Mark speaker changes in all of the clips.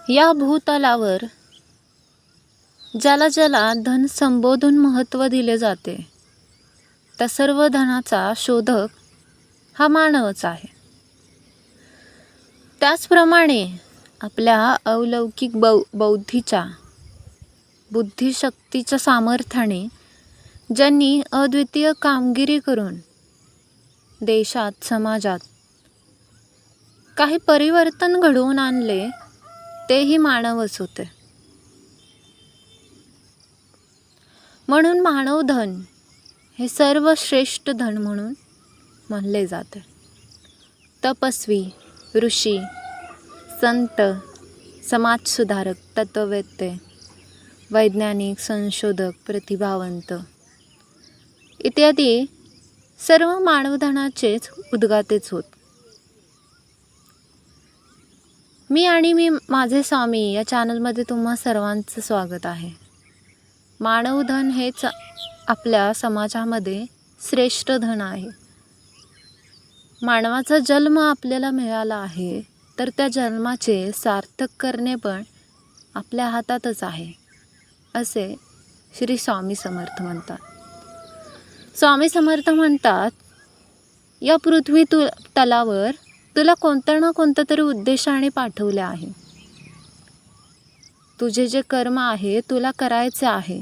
Speaker 1: या भूतलावर ज्याला ज्याला धन संबोधून महत्त्व दिले जाते, त्या सर्व धनाचा शोधक हा मानवच आहे. त्याचप्रमाणे आपल्या अलौकिक बौद्धीच्या बुद्धिशक्तीच्या सामर्थ्याने ज्यांनी अद्वितीय कामगिरी करून देशात समाजात काही परिवर्तन घडवून आणले, तेही मानवच होते. म्हणून मानवधन हे सर्वश्रेष्ठ धन म्हणून म्हणले जाते. तपस्वी, ऋषी, संत, समाजसुधारक, तत्ववेत्ते, वैज्ञानिक, संशोधक, प्रतिभावंत इत्यादी सर्व मानवधनाचेच उद्गातेच होत. मी माझे स्वामी या चॅनलमध्ये तुम्हा सर्वांचं स्वागत आहे. मानवधन हेच आपल्या समाजामध्ये श्रेष्ठ धन आहे. मानवाचा जन्म आपल्याला मिळाला आहे, तर त्या जन्माचे सार्थक करणे पण आपल्या हातातच आहे, असे श्री स्वामी समर्थ म्हणतात. स्वामी समर्थ म्हणतात, या पृथ्वी तलावर तुला कोणत्या ना कोणत्या तरी उद्देशाने पाठवले आहे. तुझे जे कर्म आहे तुला करायचे आहे.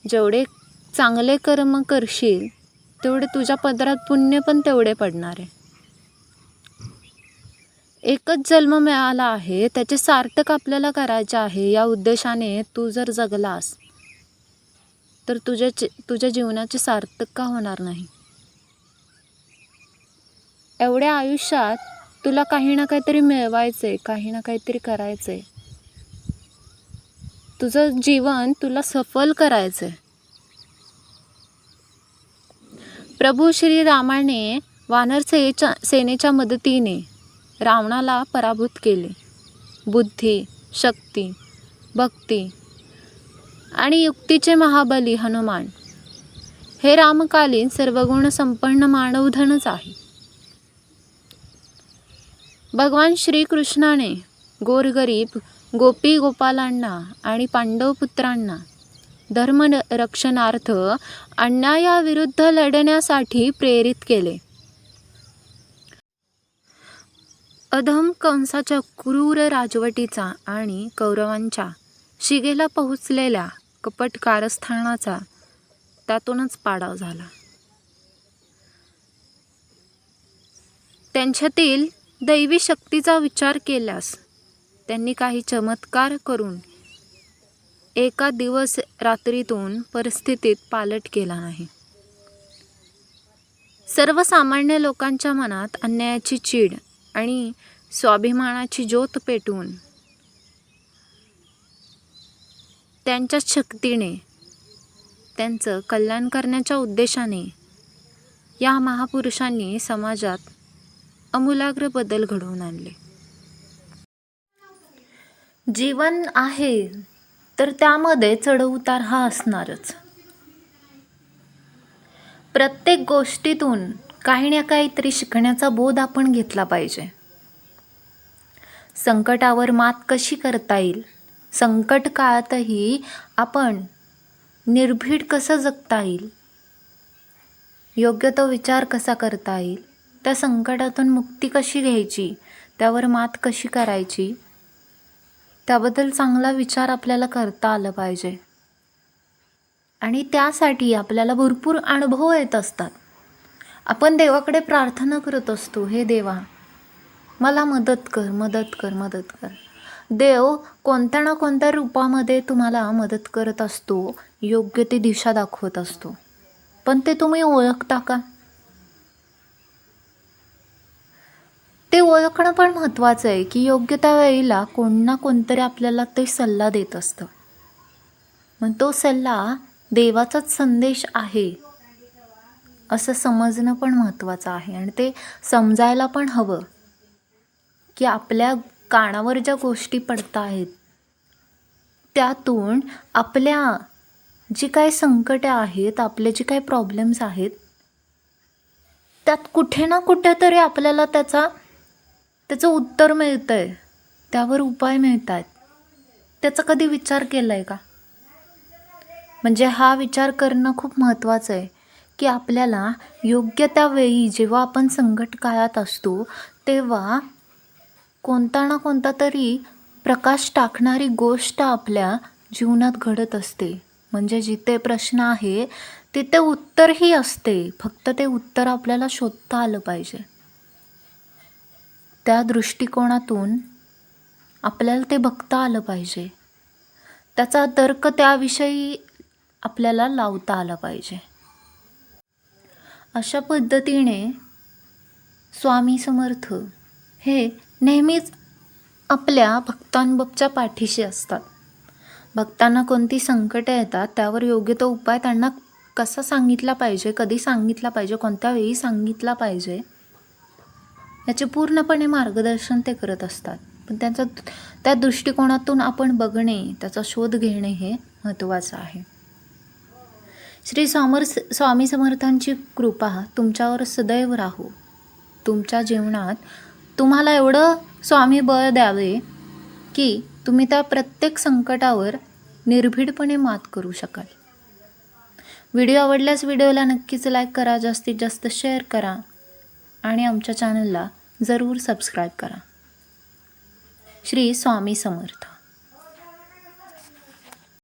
Speaker 1: जेवढे चांगले कर्म करशील तेवढे तुझ्या पदरात पुण्य पण तेवढे पडणार आहे. एकच जन्म मिळाला आहे, त्याचे सार्थक आपल्याला करायचे आहे. या उद्देशाने तू जर जगलास तर तुझ्या जीवनाचे सार्थक का होणार नाही? एवढ्या आयुष्यात तुला काही ना काहीतरी मिळवायचे, काही ना काहीतरी करायचे. तुझं जीवन तुला सफल करायचे. प्रभू श्री रामाने वानर सेनेच्या मदतीने रावणाला पराभूत केले. बुद्धी, शक्ती, भक्ती आणि युक्तीचे महाबली हनुमान हे रामकालीन सर्वगुण संपन्न मानवधनच आहे. भगवान श्रीकृष्णाने गोरगरीब गोपी गोपालांना आणि पांडव पुत्रांना धर्मरक्षणार्थ अन्यायाविरुद्ध लढण्यासाठी प्रेरित केले. अधम कंसाच्या क्रूर राजवटीचा आणि कौरवांच्या शिगेला पोहोचलेल्या कपट कारस्थानाचा त्यातूनच पाडाव झाला. त्यांच्यातील दैवी शक्तीचा विचार केल्यास त्यांनी काही चमत्कार करून एका दिवस रात्रीतून परिस्थितीत पालट केला नाही. सर्वसामान्य लोकांच्या मनात अन्यायाची चीड आणि स्वाभिमानाची ज्योत पेटवून त्यांच्या शक्तीने त्यांचं कल्याण करण्याच्या उद्देशाने या महापुरुषांनी समाजात आमूलाग्र बदल घडवून आणले. जीवन आहे तर त्यामध्ये चढउतार हा असणारच. प्रत्येक गोष्टीतून काही ना काहीतरी शिकण्याचा बोध आपण घेतला पाहिजे. संकटावर मात कशी करता येईल, संकट काळातही आपण निर्भीड कसं जगता येईल, योग्य तो विचार कसा करता येईल, त्या संकटातून मुक्ती कशी घ्यायची, त्यावर मात कशी करायची, त्याबद्दल चांगला विचार आपल्याला करता आलं पाहिजे. आणि त्यासाठी आपल्याला भरपूर अनुभव येत असतात. आपण देवाकडे प्रार्थना करत असतो, हे देवा मला मदत कर, मदत कर, मदत कर. देव कोणत्या ना कोणत्या रूपामध्ये तुम्हाला मदत करत असतो, योग्य ती दिशा दाखवत असतो. पण ते तुम्ही ओळखता का? ते ओळखणं पण महत्त्वाचं आहे की योग्य त्या वेळेला कोण ना कोणतरी आपल्याला ते सल्ला देत असतं. मग तो सल्ला देवाचाच संदेश आहे असं समजणं पण महत्त्वाचं आहे. आणि ते समजायला पण हवं की आपल्या कानावर ज्या गोष्टी पडत आहेत त्यातून आपल्या जी काही संकटे आहेत, आपले जे काही प्रॉब्लेम्स आहेत, त्यात कुठे ना कुठेतरी आपल्याला त्याचं उत्तर मिळतं आहे. त्यावर उपाय मिळतात, त्याचा कधी विचार केला आहे का? म्हणजे हा विचार करणं खूप महत्त्वाचं आहे की आपल्याला योग्य त्या वेळी जेव्हा आपण संकट काळात असतो तेव्हा कोणता ना कोणता तरी प्रकाश टाकणारी गोष्ट आपल्या जीवनात घडत असते. म्हणजे जिथे प्रश्न आहे तिथे उत्तरही असते, फक्त ते उत्तर आपल्याला शोधता आलं पाहिजे. त्या दृष्टिकोनातून आपल्याला ते बघता आलं पाहिजे, त्याचा तर्क त्याविषयी आपल्याला लावता आला पाहिजे. अशा पद्धतीने स्वामी समर्थ हे नेहमीच आपल्या भक्तांच्या पाठीशी असतात. भक्तांना कोणती संकटे येतात त्यावर योग्य तो उपाय त्यांना कसा सांगितला पाहिजे, कधी सांगितला पाहिजे, कोणत्या वेळी सांगितला पाहिजे, याचे पूर्णपणे मार्गदर्शन ते करत असतात. पण त्या दृष्टिकोनातून आपण बघणे, त्याचा शोध घेणे हे महत्त्वाचं आहे. श्री स्वामी समर्थांची कृपा तुमच्यावर सदैव राहो. तुमच्या जीवनात तुम्हाला एवढं स्वामी बळ द्यावे की तुम्ही त्या प्रत्येक संकटावर निर्भीडपणे मात करू शकाल. व्हिडिओ आवडल्यास व्हिडिओला नक्कीच लाईक करा, जास्तीत जास्त शेअर करा आणि आमच्या चॅनलला जरूर सबस्क्राईब करा. श्री स्वामी समर्थ.